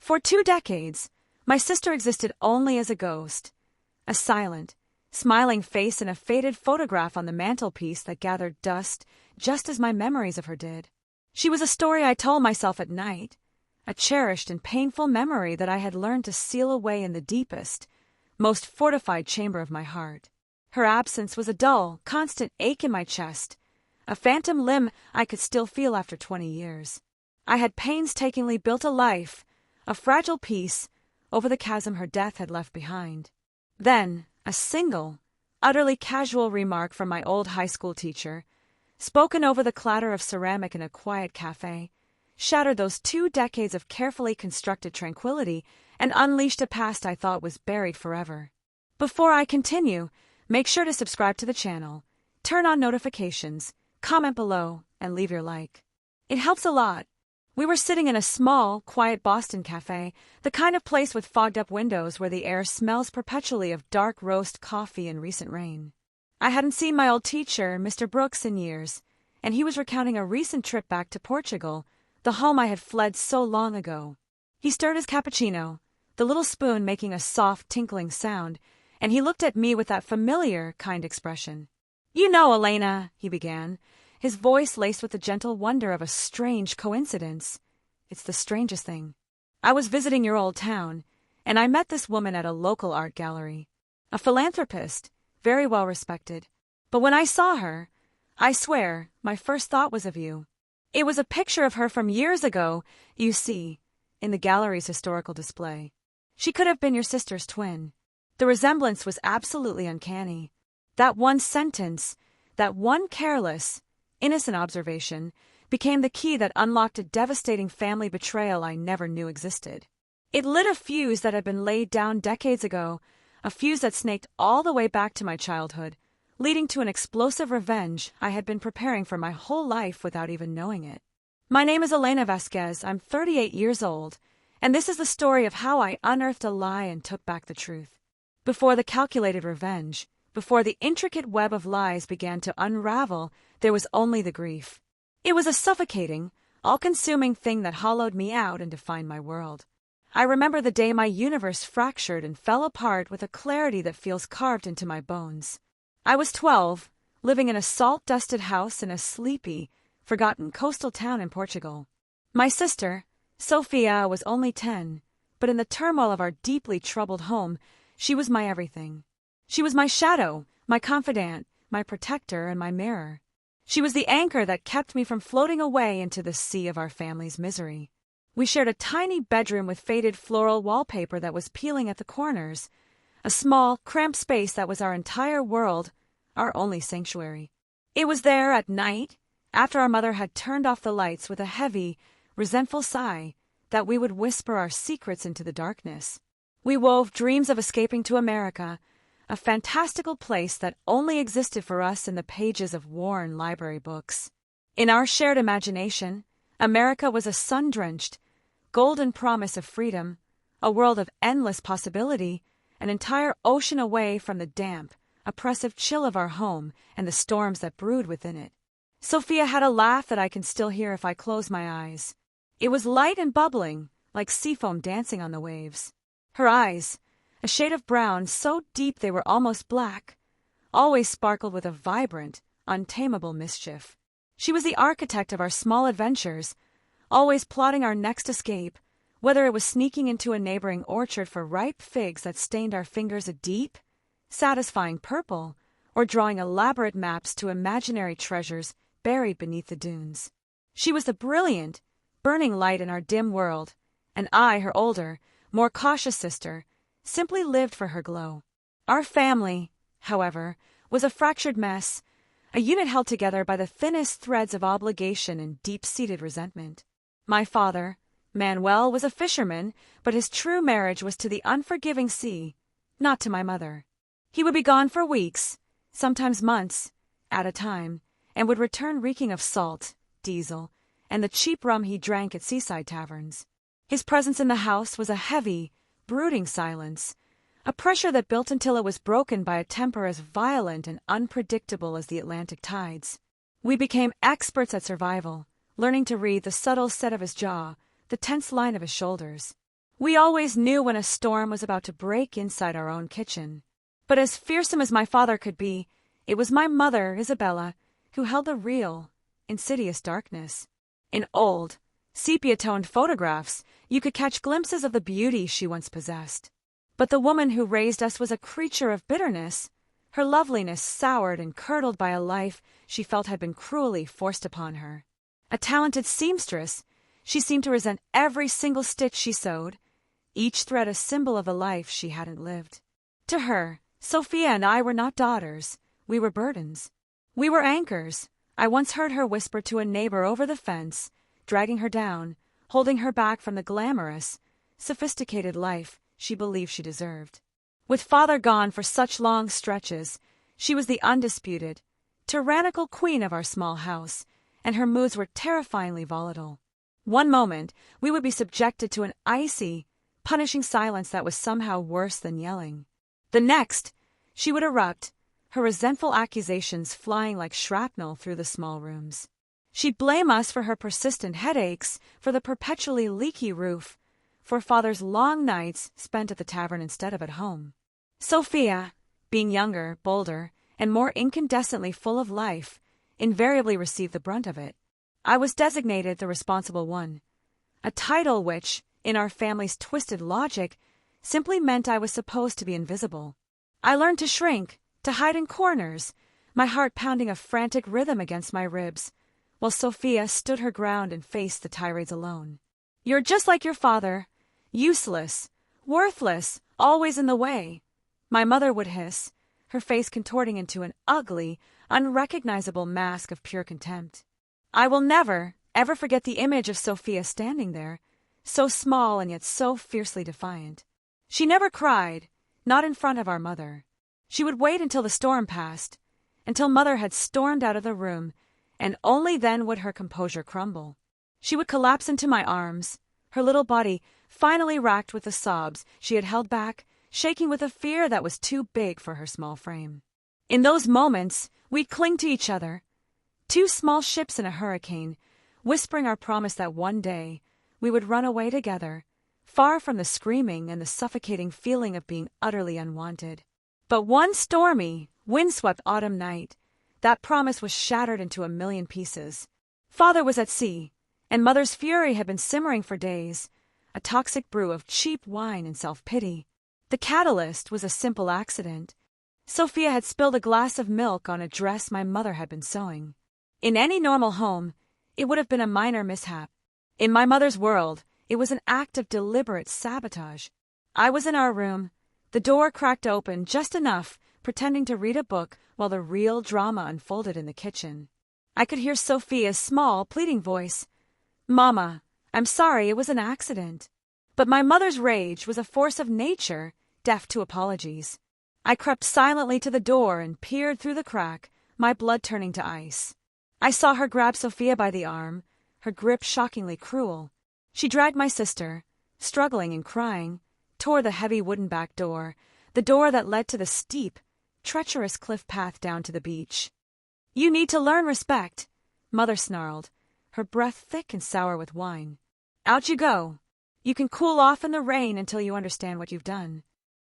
For 2 decades, my sister existed only as a ghost, a silent, smiling face in a faded photograph on the mantelpiece that gathered dust just as my memories of her did. She was a story I told myself at night, a cherished and painful memory that I had learned to seal away in the deepest, most fortified chamber of my heart. Her absence was a dull, constant ache in my chest, a phantom limb I could still feel after 20 years. I had painstakingly built a life, a fragile piece, over the chasm her death had left behind. Then, a single, utterly casual remark from my old high school teacher, spoken over the clatter of ceramic in a quiet café, shattered those 2 decades of carefully constructed tranquility and unleashed a past I thought was buried forever. Before I continue, make sure to subscribe to the channel, turn on notifications, comment below, and leave your like. It helps a lot. We were sitting in a small, quiet Boston cafe, the kind of place with fogged-up windows where the air smells perpetually of dark roast coffee and recent rain. I hadn't seen my old teacher, Mr. Brooks, in years, and he was recounting a recent trip back to Portugal, the home I had fled so long ago. He stirred his cappuccino, the little spoon making a soft, tinkling sound, and he looked at me with that familiar, kind expression. "You know, Elena," he began, his voice laced with the gentle wonder of a strange coincidence. "It's the strangest thing. I was visiting your old town, and I met this woman at a local art gallery. A philanthropist, very well respected. But when I saw her, I swear, my first thought was of you. It was a picture of her from years ago, you see, in the gallery's historical display. She could have been your sister's twin. The resemblance was absolutely uncanny. That one sentence, that one careless, innocent observation, became the key that unlocked a devastating family betrayal I never knew existed. It lit a fuse that had been laid down decades ago, a fuse that snaked all the way back to my childhood, leading to an explosive revenge I had been preparing for my whole life without even knowing it. My name is Elena Vasquez, I'm 38 years old, and this is the story of how I unearthed a lie and took back the truth. Before the calculated revenge, before the intricate web of lies began to unravel, there was only the grief. It was a suffocating, all-consuming thing that hollowed me out and defined my world. I remember the day my universe fractured and fell apart with a clarity that feels carved into my bones. I was 12, living in a salt-dusted house in a sleepy, forgotten coastal town in Portugal. My sister, Sophia, was only 10, but in the turmoil of our deeply troubled home, she was my everything. She was my shadow, my confidant, my protector, and my mirror. She was the anchor that kept me from floating away into the sea of our family's misery. We shared a tiny bedroom with faded floral wallpaper that was peeling at the corners, a small, cramped space that was our entire world, our only sanctuary. It was there at night, after our mother had turned off the lights with a heavy, resentful sigh, that we would whisper our secrets into the darkness. We wove dreams of escaping to America, a fantastical place that only existed for us in the pages of worn library books. In our shared imagination, America was a sun-drenched, golden promise of freedom, a world of endless possibility, an entire ocean away from the damp, oppressive chill of our home and the storms that brewed within it. Sophia had a laugh that I can still hear if I close my eyes. It was light and bubbling, like seafoam dancing on the waves. Her eyes, a shade of brown so deep they were almost black, always sparkled with a vibrant, untamable mischief. She was the architect of our small adventures, always plotting our next escape, whether it was sneaking into a neighboring orchard for ripe figs that stained our fingers a deep, satisfying purple, or drawing elaborate maps to imaginary treasures buried beneath the dunes. She was the brilliant, burning light in our dim world, and I, her older, more cautious sister, simply lived for her glow. Our family, however, was a fractured mess, a unit held together by the thinnest threads of obligation and deep-seated resentment. My father, Manuel, was a fisherman, but his true marriage was to the unforgiving sea, not to my mother. He would be gone for weeks, sometimes months, at a time, and would return reeking of salt, diesel, and the cheap rum he drank at seaside taverns. His presence in the house was a heavy, brooding silence, a pressure that built until it was broken by a temper as violent and unpredictable as the Atlantic tides. We became experts at survival, learning to read the subtle set of his jaw, the tense line of his shoulders. We always knew when a storm was about to break inside our own kitchen. But as fearsome as my father could be, it was my mother, Isabella, who held the real, insidious darkness. In old, sepia-toned photographs, you could catch glimpses of the beauty she once possessed. But the woman who raised us was a creature of bitterness, her loveliness soured and curdled by a life she felt had been cruelly forced upon her. A talented seamstress, she seemed to resent every single stitch she sewed, each thread a symbol of a life she hadn't lived. To her, Sophia and I were not daughters, we were burdens. We were anchors. I once heard her whisper to a neighbor over the fence, dragging her down, holding her back from the glamorous, sophisticated life she believed she deserved. With father gone for such long stretches, she was the undisputed, tyrannical queen of our small house, and her moods were terrifyingly volatile. One moment, we would be subjected to an icy, punishing silence that was somehow worse than yelling. The next, she would erupt, her resentful accusations flying like shrapnel through the small rooms. She'd blame us for her persistent headaches, for the perpetually leaky roof, for father's long nights spent at the tavern instead of at home. Sophia, being younger, bolder, and more incandescently full of life, invariably received the brunt of it. I was designated the responsible one, a title which, in our family's twisted logic, simply meant I was supposed to be invisible. I learned to shrink, to hide in corners, my heart pounding a frantic rhythm against my ribs, while Sophia stood her ground and faced the tirades alone. "You're just like your father, useless, worthless, always in the way," my mother would hiss, her face contorting into an ugly, unrecognizable mask of pure contempt. I will never, ever forget the image of Sophia standing there, so small and yet so fiercely defiant. She never cried, not in front of our mother. She would wait until the storm passed, until mother had stormed out of the room, and only then would her composure crumble. She would collapse into my arms, her little body finally racked with the sobs she had held back, shaking with a fear that was too big for her small frame. In those moments, we'd cling to each other, two small ships in a hurricane, whispering our promise that one day we would run away together, far from the screaming and the suffocating feeling of being utterly unwanted. But one stormy, windswept autumn night, that promise was shattered into a million pieces. Father was at sea, and mother's fury had been simmering for days, a toxic brew of cheap wine and self-pity. The catalyst was a simple accident. Sophia had spilled a glass of milk on a dress my mother had been sewing. In any normal home, it would have been a minor mishap. In my mother's world, it was an act of deliberate sabotage. I was in our room, the door cracked open just enough, pretending to read a book while the real drama unfolded in the kitchen. I could hear Sophia's small, pleading voice. "Mama, I'm sorry, it was an accident." But my mother's rage was a force of nature, deaf to apologies. I crept silently to the door and peered through the crack, my blood turning to ice. I saw her grab Sophia by the arm, her grip shockingly cruel. She dragged my sister, struggling and crying, toward the heavy wooden back door, the door that led to the steep, treacherous cliff path down to the beach. "You need to learn respect," Mother snarled, her breath thick and sour with wine. "Out you go. You can cool off in the rain until you understand what you've done."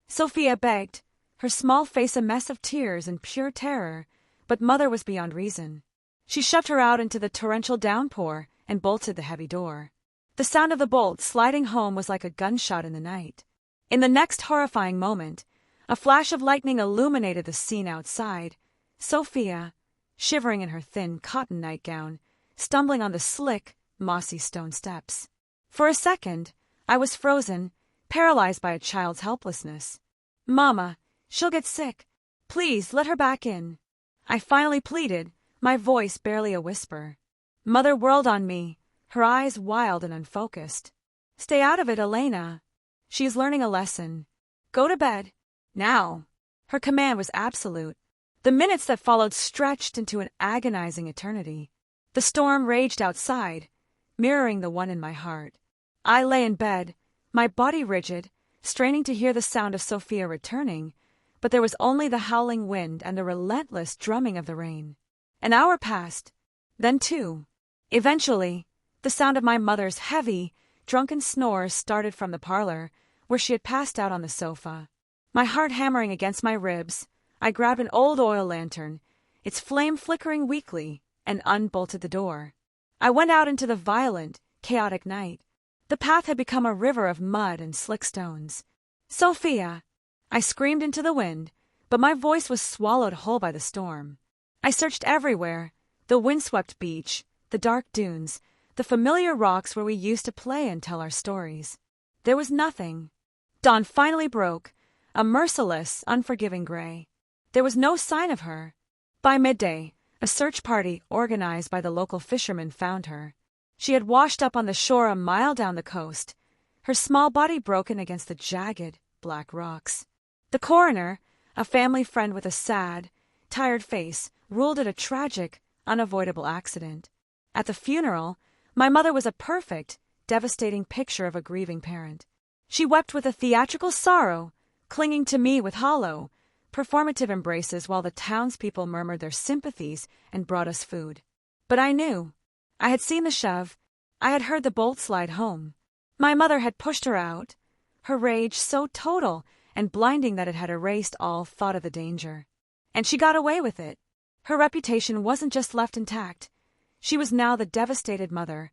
Sophia begged, her small face a mess of tears and pure terror, but Mother was beyond reason. She shoved her out into the torrential downpour and bolted the heavy door. The sound of the bolt sliding home was like a gunshot in the night. In the next horrifying moment, a flash of lightning illuminated the scene outside. Sophia, shivering in her thin cotton nightgown, stumbling on the slick, mossy stone steps. For a second, I was frozen, paralyzed by a child's helplessness. "Mama, she'll get sick. Please, let her back in," I finally pleaded, my voice barely a whisper. Mother whirled on me, her eyes wild and unfocused. "Stay out of it, Elena. She is learning a lesson. Go to bed. Now." Her command was absolute. The minutes that followed stretched into an agonizing eternity. The storm raged outside, mirroring the one in my heart. I lay in bed, my body rigid, straining to hear the sound of Sophia returning, but there was only the howling wind and the relentless drumming of the rain. An hour passed, then two. Eventually, the sound of my mother's heavy, Drunken snores started from the parlor, where she had passed out on the sofa. My heart hammering against my ribs, I grabbed an old oil lantern, its flame flickering weakly, and unbolted the door. I went out into the violent, chaotic night. The path had become a river of mud and slick stones. "Sophia!" I screamed into the wind, but my voice was swallowed whole by the storm. I searched everywhere, the windswept beach, the dark dunes, the familiar rocks where we used to play and tell our stories. There was nothing. Dawn finally broke, a merciless, unforgiving gray. There was no sign of her. By midday, a search party organized by the local fishermen found her. She had washed up on the shore a mile down the coast, her small body broken against the jagged, black rocks. The coroner, a family friend with a sad, tired face, ruled it a tragic, unavoidable accident. At the funeral, my mother was a perfect, devastating picture of a grieving parent. She wept with a theatrical sorrow, clinging to me with hollow, performative embraces while the townspeople murmured their sympathies and brought us food. But I knew. I had seen the shove. I had heard the bolt slide home. My mother had pushed her out, her rage so total and blinding that it had erased all thought of the danger. And she got away with it. Her reputation wasn't just left intact. She was now the devastated mother,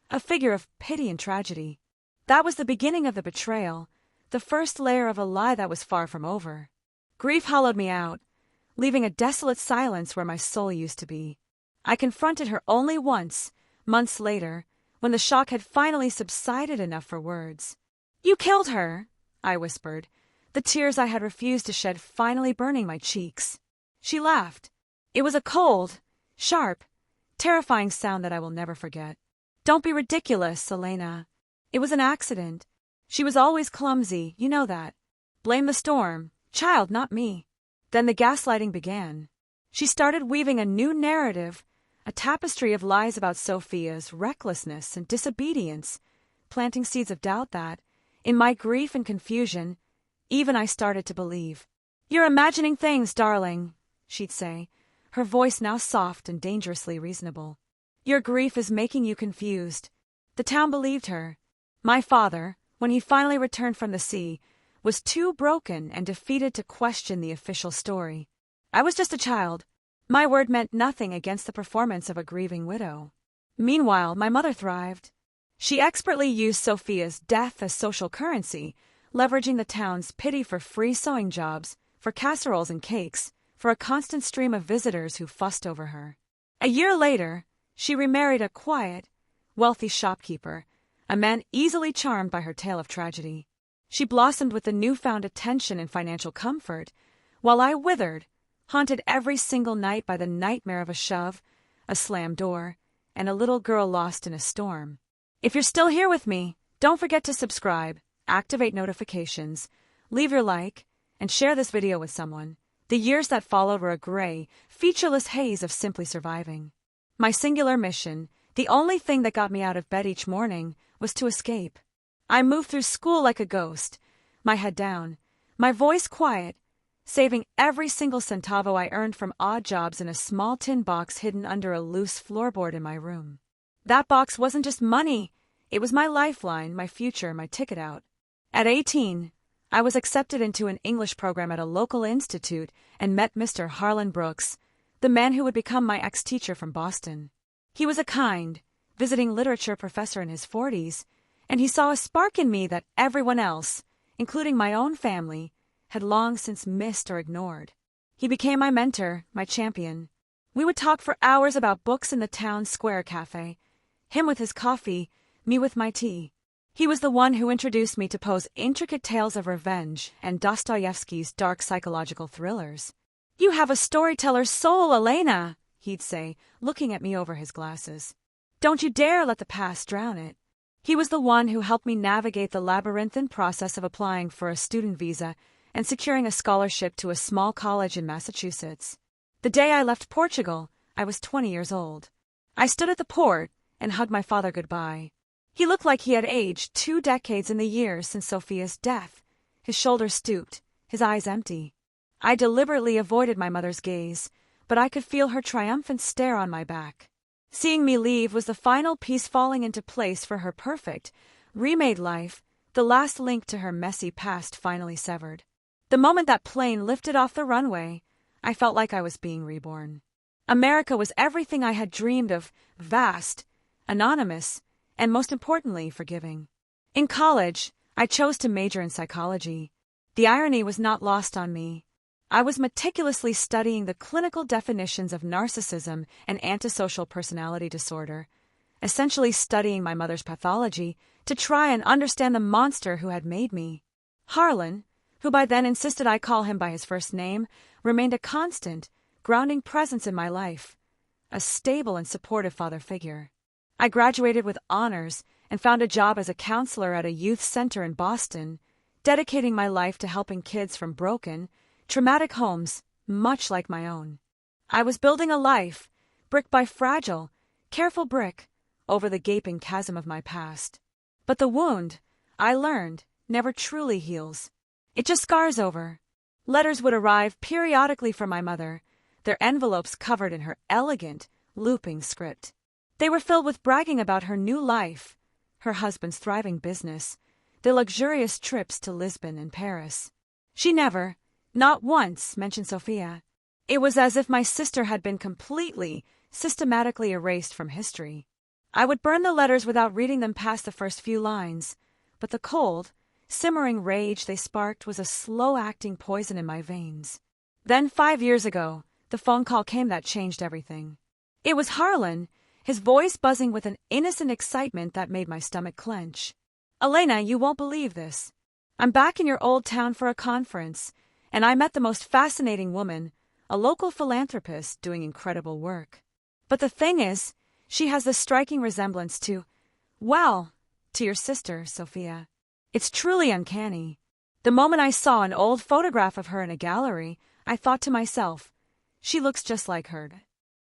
a figure of pity and tragedy. That was the beginning of the betrayal, the first layer of a lie that was far from over. Grief hollowed me out, leaving a desolate silence where my soul used to be. I confronted her only once, months later, when the shock had finally subsided enough for words. "You killed her," I whispered, the tears I had refused to shed finally burning my cheeks. She laughed. It was a cold, sharp, terrifying sound that I will never forget. "Don't be ridiculous, Elena. It was an accident. She was always clumsy, you know that. Blame the storm. Child, not me." Then the gaslighting began. She started weaving a new narrative, a tapestry of lies about Sophia's recklessness and disobedience, planting seeds of doubt that, in my grief and confusion, even I started to believe. "You're imagining things, darling," she'd say, her voice now soft and dangerously reasonable. "Your grief is making you confused." The town believed her. My father, when he finally returned from the sea, was too broken and defeated to question the official story. I was just a child. My word meant nothing against the performance of a grieving widow. Meanwhile, my mother thrived. She expertly used Sophia's death as social currency, leveraging the town's pity for free sewing jobs, for casseroles and cakes, for a constant stream of visitors who fussed over her. A year later, she remarried a quiet, wealthy shopkeeper, a man easily charmed by her tale of tragedy. She blossomed with the newfound attention and financial comfort, while I withered, haunted every single night by the nightmare of a shove, a slammed door, and a little girl lost in a storm. If you're still here with me, don't forget to subscribe, activate notifications, leave your like, and share this video with someone. The years that followed were a gray, featureless haze of simply surviving. My singular mission, the only thing that got me out of bed each morning, was to escape. I moved through school like a ghost, my head down, my voice quiet, saving every single centavo I earned from odd jobs in a small tin box hidden under a loose floorboard in my room. That box wasn't just money, it was my lifeline, my future, my ticket out. At 18, I was accepted into an English program at a local institute and met Mr. Harlan Brooks, the man who would become my ex-teacher from Boston. He was a kind, visiting literature professor in his 40s, and he saw a spark in me that everyone else, including my own family, had long since missed or ignored. He became my mentor, my champion. We would talk for hours about books in the town square café, him with his coffee, me with my tea. He was the one who introduced me to Poe's intricate tales of revenge and Dostoevsky's dark psychological thrillers. "You have a storyteller's soul, Elena," he'd say, looking at me over his glasses. "Don't you dare let the past drown it." He was the one who helped me navigate the labyrinthine process of applying for a student visa and securing a scholarship to a small college in Massachusetts. The day I left Portugal, I was 20 years old. I stood at the port and hugged my father goodbye. He looked like he had aged 2 decades in the years since Sophia's death, his shoulders stooped, his eyes empty. I deliberately avoided my mother's gaze, but I could feel her triumphant stare on my back. Seeing me leave was the final piece falling into place for her perfect, remade life, the last link to her messy past finally severed. The moment that plane lifted off the runway, I felt like I was being reborn. America was everything I had dreamed of, vast, anonymous, and most importantly, forgiving. In college, I chose to major in psychology. The irony was not lost on me. I was meticulously studying the clinical definitions of narcissism and antisocial personality disorder, essentially studying my mother's pathology to try and understand the monster who had made me. Harlan, who by then insisted I call him by his first name, remained a constant, grounding presence in my life, a stable and supportive father figure. I graduated with honors and found a job as a counselor at a youth center in Boston, dedicating my life to helping kids from broken, traumatic homes, much like my own. I was building a life, brick by fragile, careful brick, over the gaping chasm of my past. But the wound, I learned, never truly heals. It just scars over. Letters would arrive periodically from my mother, their envelopes covered in her elegant, looping script. They were filled with bragging about her new life, her husband's thriving business, their luxurious trips to Lisbon and Paris. She never, not once, mentioned Sophia. It was as if my sister had been completely, systematically erased from history. I would burn the letters without reading them past the first few lines, but the cold, simmering rage they sparked was a slow-acting poison in my veins. Then 5 years ago, the phone call came that changed everything. It was Harlan, his voice buzzing with an innocent excitement that made my stomach clench. "Elena, you won't believe this. I'm back in your old town for a conference, and I met the most fascinating woman, a local philanthropist doing incredible work. But the thing is, she has this striking resemblance to your sister, Sophia. It's truly uncanny. The moment I saw an old photograph of her in a gallery, I thought to myself, she looks just like her.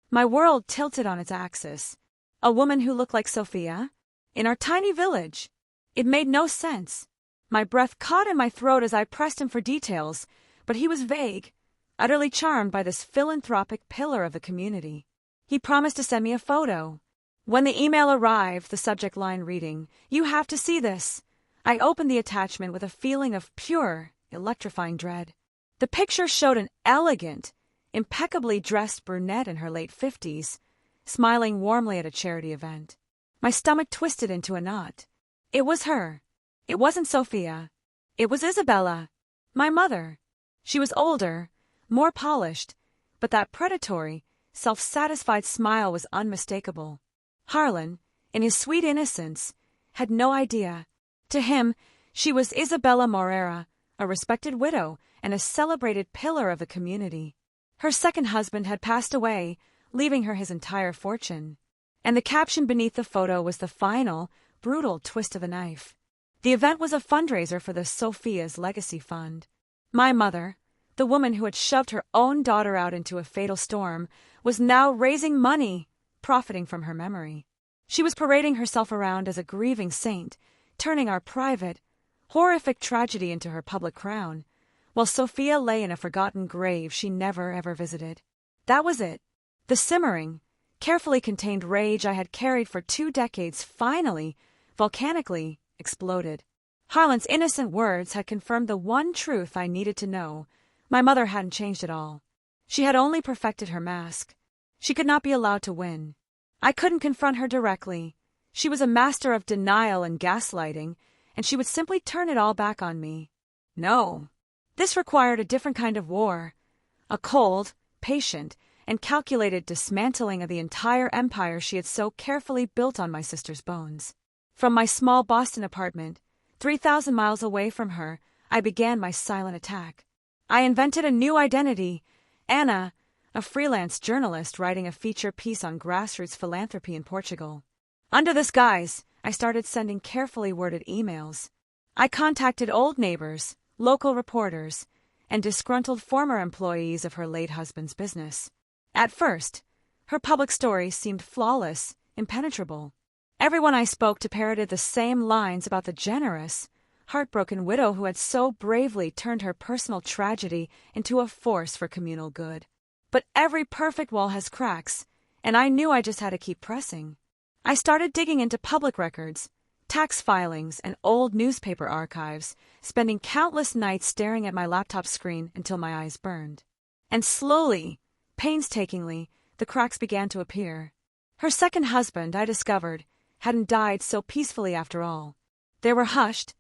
My world tilted on its axis. A woman who looked like Sophia? In our tiny village? It made no sense. My breath caught in my throat as I pressed him for details, but he was vague, utterly charmed by this philanthropic pillar of the community. He promised to send me a photo. When the email arrived, the subject line reading, "You have to see this," I opened the attachment with a feeling of pure, electrifying dread. The picture showed an elegant, impeccably dressed brunette in her late 50s, smiling warmly at a charity event. My stomach twisted into a knot. It was her. It wasn't Sophia. It was Isabella, my mother. She was older, more polished, but that predatory, self-satisfied smile was unmistakable. Harlan, in his sweet innocence, had no idea. To him, she was Isabella Morera, a respected widow and a celebrated pillar of the community. Her second husband had passed away, leaving her his entire fortune. And the caption beneath the photo was the final, brutal twist of the knife. The event was a fundraiser for the Sophia's Legacy Fund. My mother, the woman who had shoved her own daughter out into a fatal storm, was now raising money, profiting from her memory. She was parading herself around as a grieving saint, turning our private, horrific tragedy into her public crown, while Sophia lay in a forgotten grave she never ever visited. That was it. The simmering, carefully contained rage I had carried for 2 decades finally, volcanically, exploded. Harlan's innocent words had confirmed the one truth I needed to know. My mother hadn't changed at all. She had only perfected her mask. She could not be allowed to win. I couldn't confront her directly. She was a master of denial and gaslighting, and she would simply turn it all back on me. No. This required a different kind of war. A cold, patient, and calculated dismantling of the entire empire she had so carefully built on my sister's bones. From my small Boston apartment, 3,000 miles away from her, I began my silent attack. I invented a new identity, Anna, a freelance journalist writing a feature piece on grassroots philanthropy in Portugal. Under this guise, I started sending carefully worded emails. I contacted old neighbors, local reporters, and disgruntled former employees of her late husband's business. At first, her public story seemed flawless, impenetrable. Everyone I spoke to parroted the same lines about the generous, heartbroken widow who had so bravely turned her personal tragedy into a force for communal good. But every perfect wall has cracks, and I knew I just had to keep pressing. I started digging into public records, tax filings, and old newspaper archives, spending countless nights staring at my laptop screen until my eyes burned. And slowly, painstakingly, the cracks began to appear. Her second husband, I discovered, hadn't died so peacefully after all. There were hushed,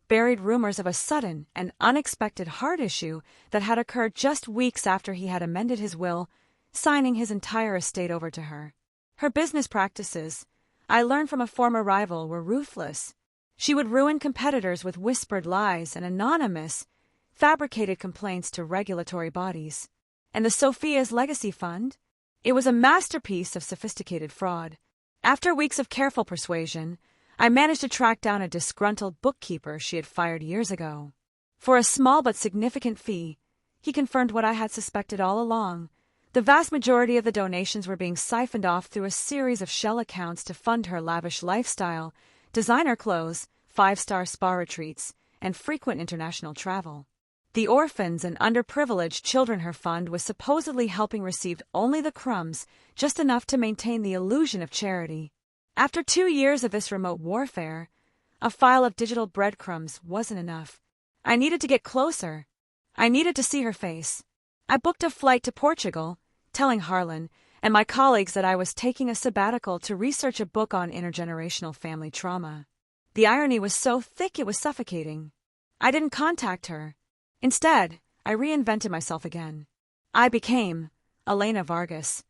buried rumors of a sudden and unexpected heart issue that had occurred just weeks after he had amended his will, signing his entire estate over to her. Her business practices, I learned from a former rival, were ruthless. She would ruin competitors with whispered lies and anonymous, fabricated complaints to regulatory bodies. And the Sophia's Legacy Fund? It was a masterpiece of sophisticated fraud. After weeks of careful persuasion, I managed to track down a disgruntled bookkeeper she had fired years ago. For a small but significant fee, he confirmed what I had suspected all along. The vast majority of the donations were being siphoned off through a series of shell accounts to fund her lavish lifestyle, designer clothes, 5-star spa retreats, and frequent international travel. The orphans and underprivileged children her fund was supposedly helping received only the crumbs, just enough to maintain the illusion of charity. After 2 years of this remote warfare, a file of digital breadcrumbs wasn't enough. I needed to get closer. I needed to see her face. I booked a flight to Portugal, telling Harlan and my colleagues that I was taking a sabbatical to research a book on intergenerational family trauma. The irony was so thick it was suffocating. I didn't contact her. Instead, I reinvented myself again. I became Elena Vargas,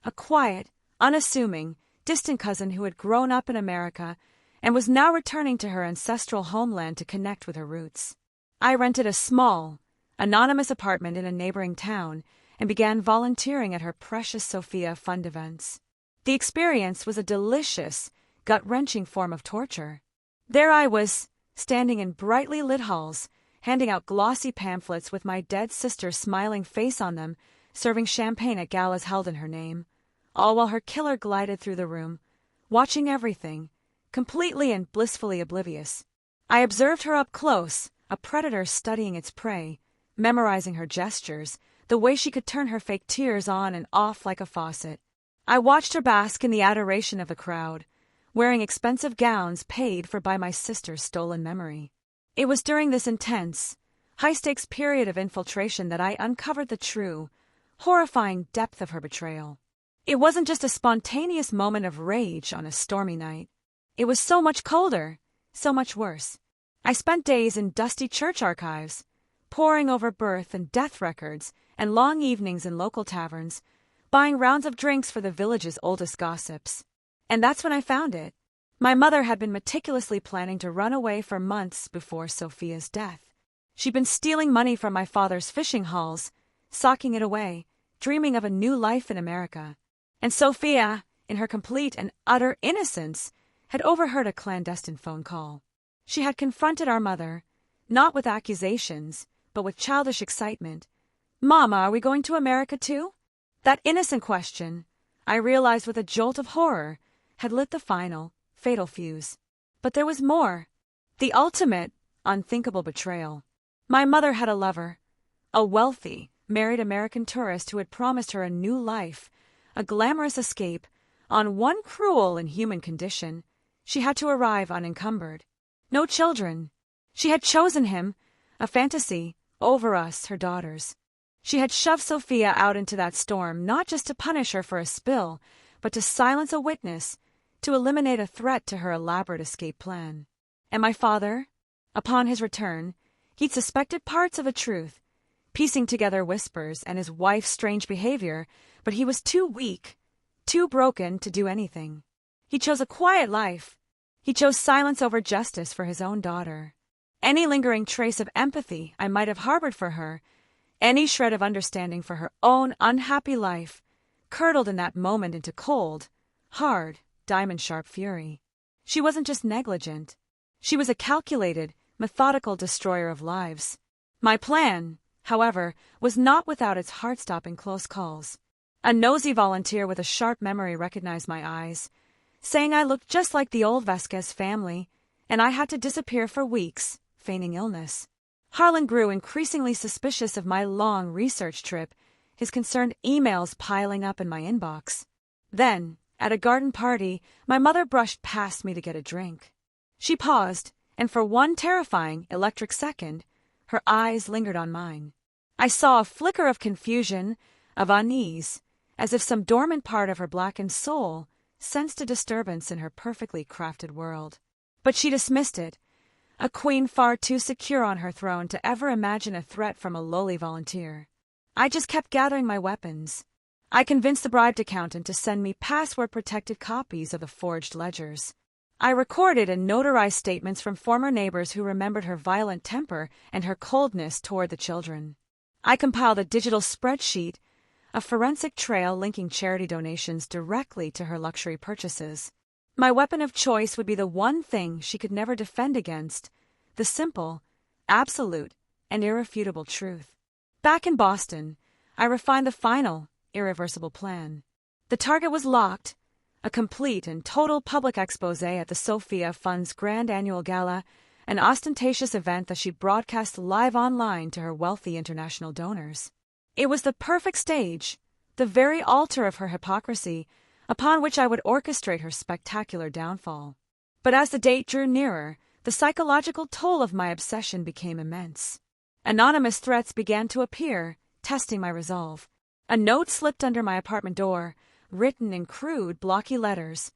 a quiet, unassuming, distant cousin who had grown up in America and was now returning to her ancestral homeland to connect with her roots. I rented a small, anonymous apartment in a neighboring town and began volunteering at her precious Sophia Fund events. The experience was a delicious, gut-wrenching form of torture. There I was, standing in brightly lit halls, handing out glossy pamphlets with my dead sister's smiling face on them, serving champagne at galas held in her name, all while her killer glided through the room, watching everything, completely and blissfully oblivious. I observed her up close, a predator studying its prey, memorizing her gestures, the way she could turn her fake tears on and off like a faucet. I watched her bask in the adoration of the crowd, wearing expensive gowns paid for by my sister's stolen memory. It was during this intense, high-stakes period of infiltration that I uncovered the true, horrifying depth of her betrayal. It wasn't just a spontaneous moment of rage on a stormy night. It was so much colder, so much worse. I spent days in dusty church archives, poring over birth and death records, and long evenings in local taverns, buying rounds of drinks for the village's oldest gossips. And that's when I found it. My mother had been meticulously planning to run away for months before Sophia's death. She'd been stealing money from my father's fishing hauls, socking it away, dreaming of a new life in America. And Sophia, in her complete and utter innocence, had overheard a clandestine phone call. She had confronted our mother, not with accusations, but with childish excitement. "Mama, are we going to America too?" That innocent question, I realized with a jolt of horror, had lit the final, fatal fuse. But there was more. The ultimate, unthinkable betrayal. My mother had a lover, a wealthy, married American tourist who had promised her a new life, a glamorous escape, on one cruel, inhuman condition. She had to arrive unencumbered. No children. She had chosen him, a fantasy, over us, her daughters. She had shoved Sophia out into that storm not just to punish her for a spill, but to silence a witness, to eliminate a threat to her elaborate escape plan. And my father, upon his return, he'd suspected parts of the truth, piecing together whispers and his wife's strange behavior, but he was too weak, too broken to do anything. He chose a quiet life. He chose silence over justice for his own daughter. Any lingering trace of empathy I might have harbored for her, any shred of understanding for her own unhappy life, curdled in that moment into cold, hard, diamond-sharp fury. She wasn't just negligent. She was a calculated, methodical destroyer of lives. My plan, however, was not without its heart-stopping close calls. A nosy volunteer with a sharp memory recognized my eyes, saying I looked just like the old Vasquez family, and I had to disappear for weeks, feigning illness. Harlan grew increasingly suspicious of my long research trip, his concerned emails piling up in my inbox. Then, at a garden party, my mother brushed past me to get a drink. She paused, and for one terrifying, electric second, her eyes lingered on mine. I saw a flicker of confusion, of unease, as if some dormant part of her blackened soul sensed a disturbance in her perfectly crafted world. But she dismissed it, a queen far too secure on her throne to ever imagine a threat from a lowly volunteer. I just kept gathering my weapons. I convinced the bribed accountant to send me password-protected copies of the forged ledgers. I recorded and notarized statements from former neighbors who remembered her violent temper and her coldness toward the children. I compiled a digital spreadsheet, a forensic trail linking charity donations directly to her luxury purchases. My weapon of choice would be the one thing she could never defend against, the simple, absolute, and irrefutable truth. Back in Boston, I refined the final, irreversible plan. The target was locked, a complete and total public exposé at the Sophia Fund's grand annual gala, an ostentatious event that she broadcast live online to her wealthy international donors. It was the perfect stage, the very altar of her hypocrisy, upon which I would orchestrate her spectacular downfall. But as the date drew nearer, the psychological toll of my obsession became immense. Anonymous threats began to appear, testing my resolve. A note slipped under my apartment door, written in crude, blocky letters.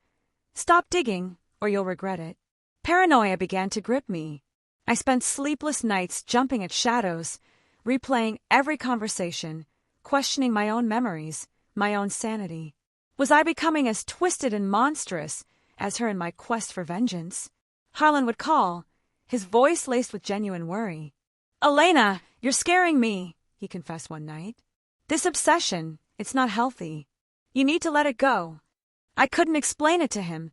"Stop digging, or you'll regret it." Paranoia began to grip me. I spent sleepless nights jumping at shadows, replaying every conversation, questioning my own memories, my own sanity. Was I becoming as twisted and monstrous as her in my quest for vengeance? Harlan would call, his voice laced with genuine worry. "Elena, you're scaring me," he confessed one night. "This obsession, it's not healthy. You need to let it go." I couldn't explain it to him,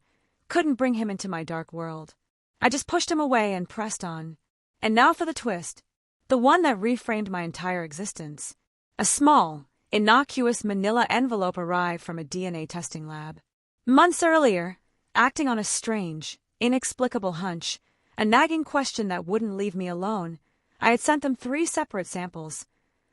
couldn't bring him into my dark world. I just pushed him away and pressed on. And now for the twist, the one that reframed my entire existence. A small, innocuous manila envelope arrived from a DNA testing lab. Months earlier, acting on a strange, inexplicable hunch, a nagging question that wouldn't leave me alone, I had sent them 3 separate samples.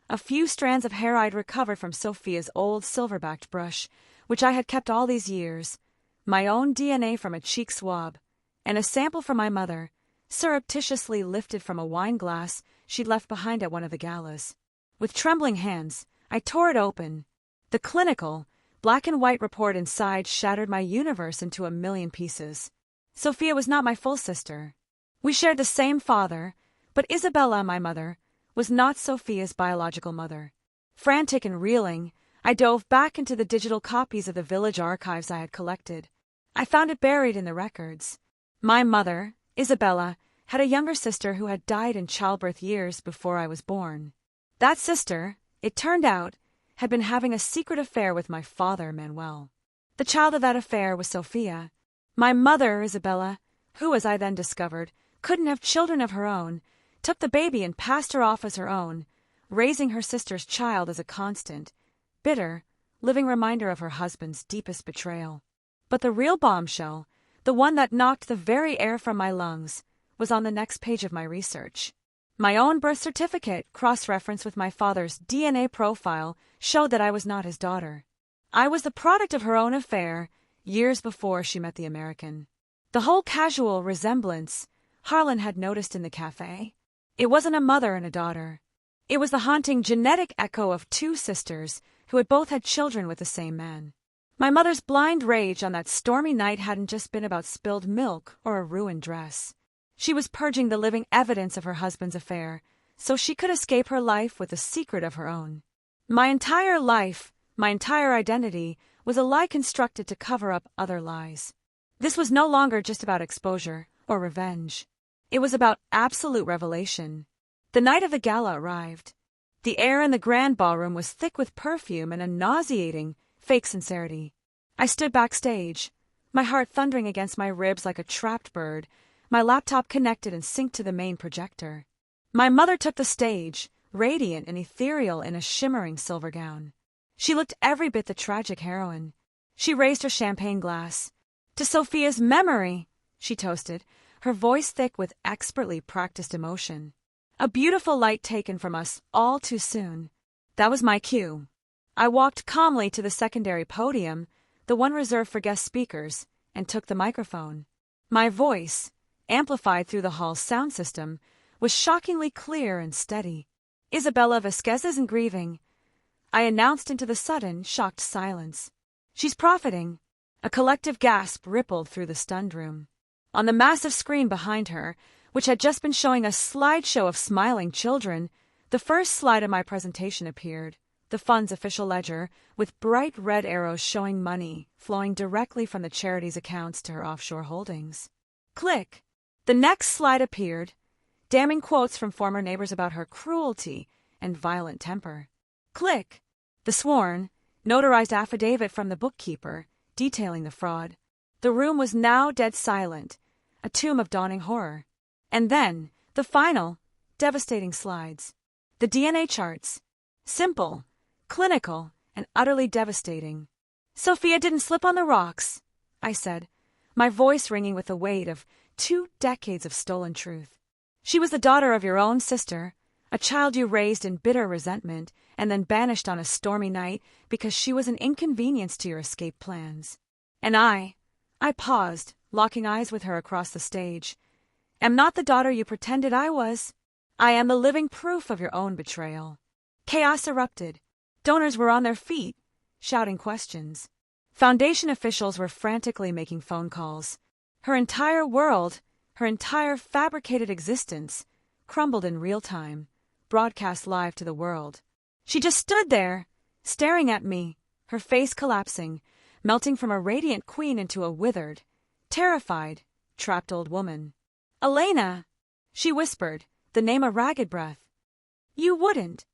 A few strands of hair I'd recovered from Sophia's old silver-backed brush, which I had kept all these years, my own DNA from a cheek swab, and a sample from my mother, surreptitiously lifted from a wine glass she'd left behind at one of the galas. With trembling hands, I tore it open. The clinical, black-and-white report inside shattered my universe into a million pieces. Sophia was not my full sister. We shared the same father, but Isabella, my mother, was not Sophia's biological mother. Frantic and reeling, I dove back into the digital copies of the village archives I had collected. I found it buried in the records. My mother, Isabella, had a younger sister who had died in childbirth years before I was born. That sister, it turned out, had been having a secret affair with my father, Manuel. The child of that affair was Sophia. My mother, Isabella, who, as I then discovered, couldn't have children of her own, took the baby and passed her off as her own, raising her sister's child as a constant, bitter, living reminder of her husband's deepest betrayal. But the real bombshell, the one that knocked the very air from my lungs, was on the next page of my research. My own birth certificate, cross-referenced with my father's DNA profile, showed that I was not his daughter. I was the product of her own affair, years before she met the American. The whole casual resemblance Harlan had noticed in the café, it wasn't a mother and a daughter. It was the haunting genetic echo of 2 sisters who had both had children with the same man. My mother's blind rage on that stormy night hadn't just been about spilled milk or a ruined dress. She was purging the living evidence of her husband's affair, so she could escape her life with a secret of her own. My entire life, my entire identity, was a lie constructed to cover up other lies. This was no longer just about exposure or revenge. It was about absolute revelation. The night of the gala arrived. The air in the grand ballroom was thick with perfume and a nauseating, fake sincerity. I stood backstage, my heart thundering against my ribs like a trapped bird, my laptop connected and synced to the main projector. My mother took the stage, radiant and ethereal in a shimmering silver gown. She looked every bit the tragic heroine. She raised her champagne glass. "To Sophia's memory," she toasted, her voice thick with expertly practiced emotion. A beautiful light taken from us all too soon. That was my cue. I walked calmly to the secondary podium, the one reserved for guest speakers, and took the microphone. My voice, amplified through the hall's sound system, was shockingly clear and steady. "Isabella Vasquez isn't grieving," I announced into the sudden, shocked silence. "She's profiting." A collective gasp rippled through the stunned room. On the massive screen behind her, which had just been showing a slideshow of smiling children, the first slide of my presentation appeared, the fund's official ledger, with bright red arrows showing money flowing directly from the charity's accounts to her offshore holdings. Click! The next slide appeared, damning quotes from former neighbors about her cruelty and violent temper. Click! The sworn, notarized affidavit from the bookkeeper, detailing the fraud. The room was now dead silent, a tomb of dawning horror. And then, the final, devastating slides. The DNA charts. Simple, clinical, and utterly devastating. "Sophia didn't slip on the rocks," I said, my voice ringing with the weight of 2 decades of stolen truth. "She was the daughter of your own sister, a child you raised in bitter resentment and then banished on a stormy night because she was an inconvenience to your escape plans. And I paused, locking eyes with her across the stage, am not the daughter you pretended I was. I am the living proof of your own betrayal." Chaos erupted. Donors were on their feet, shouting questions. Foundation officials were frantically making phone calls. Her entire world, her entire fabricated existence, crumbled in real time, broadcast live to the world. She just stood there, staring at me, her face collapsing, melting from a radiant queen into a withered, terrified, trapped old woman. "Elena," she whispered, the name a ragged breath. "You wouldn't."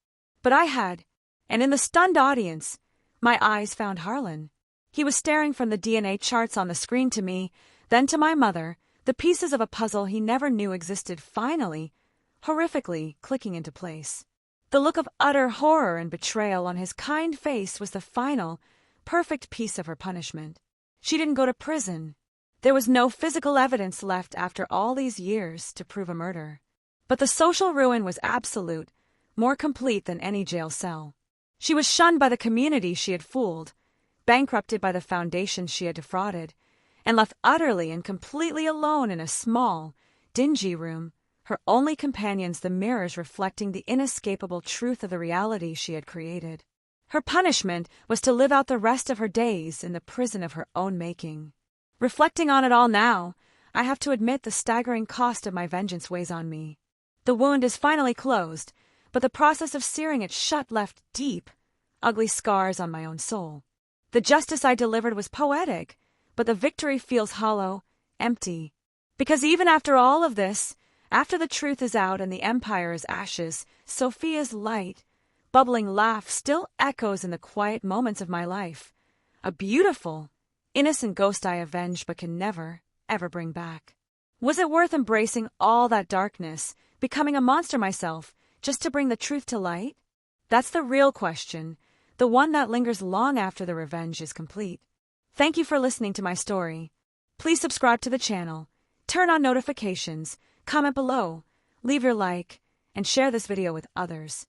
But I had, and in the stunned audience, my eyes found Harlan. He was staring from the DNA charts on the screen to me, then to my mother, the pieces of a puzzle he never knew existed finally, horrifically clicking into place. The look of utter horror and betrayal on his kind face was the final, perfect piece of her punishment. She didn't go to prison. There was no physical evidence left after all these years to prove a murder. But the social ruin was absolute, more complete than any jail cell. She was shunned by the community she had fooled, bankrupted by the foundation she had defrauded, and left utterly and completely alone in a small, dingy room, her only companions the mirrors reflecting the inescapable truth of the reality she had created. Her punishment was to live out the rest of her days in the prison of her own making. Reflecting on it all now, I have to admit the staggering cost of my vengeance weighs on me. The wound is finally closed, but the process of searing it shut left deep, ugly scars on my own soul. The justice I delivered was poetic, but the victory feels hollow, empty. Because even after all of this, after the truth is out and the empire is ashes, Sophia's light, bubbling laugh still echoes in the quiet moments of my life. A beautiful, innocent ghost I avenged but can never, ever bring back. Was it worth embracing all that darkness, becoming a monster myself, just to bring the truth to light? That's the real question, the one that lingers long after the revenge is complete. Thank you for listening to my story. Please subscribe to the channel, turn on notifications, comment below, leave your like, and share this video with others.